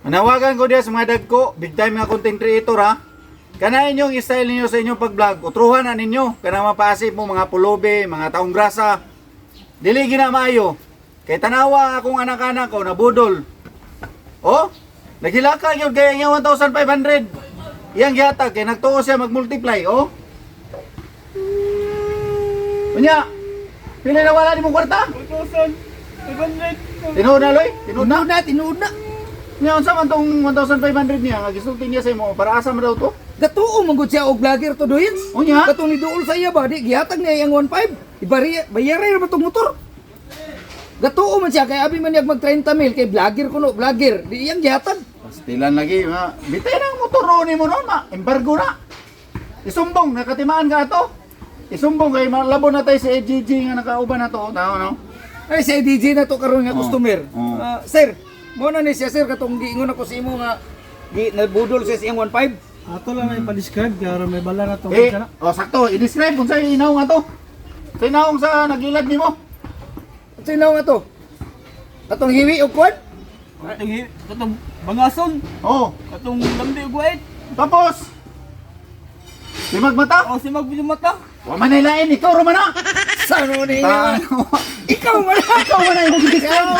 Manawagan ko diya sa mga dagko, big time nga content creator ha. Kanain yung style ninyo sa inyong pag-vlog, utruhan na ninyo. Kana mapasip mo mga pulubi, mga taong grasa. Dili gina maayo. Kay tanawa akong anak-anak ko na budol. Oh, naghilaka yun kaya nga 1,500. Iyang gihatag kay nagtuo siya mag-multiply, oh. Unya, pila na wala ni mong kwarta? 1,500. Tinuod na, Loy? Tinuod na? Tinuod na. Ngayon sa man tong 1,500 niya, nga gisulti niya sa imo, para asa man daw to? Gatuo man gud siya og vlogger to Doyens. Unya? Katong ni Duol sa iya ba, di gihatag niya yang 1.5. Bayaran ra ba tong motor? Gatuo man siya kay abi man yag mag 30 mil kay vlogger kuno, vlogger. Di iyang gihatag. Pastilan lagi, ha? Bitay na ang motor ni mo no, ma. Embargo na. Isumbong, nakatimaan ka ato. Isumbong kay malabo na tayo sa AGG nga nakauban na to, tao no? Ay si DJ na to karon nga Oh. customer. Oh. Sir, mo na ni siya sir katong giingon ako sa imo nga nabudol siya sa iyang 1.5. Ato lang na ipa-describe kaya may bala na to. Eh, oh sakto, i-describe kung sa'yo inaw nga to. Sa inaong sa nagilad ni mo. Sino nga to? Katong hiwi og kwan? Katong bangason, Oh, katong lambi ug wait. tapos. Di magmata? O si magbili mata. Wa man nilain, ikaw ro man na. Sano ni? Tano. Ikaw man. Ikaw man na yung mag-describe.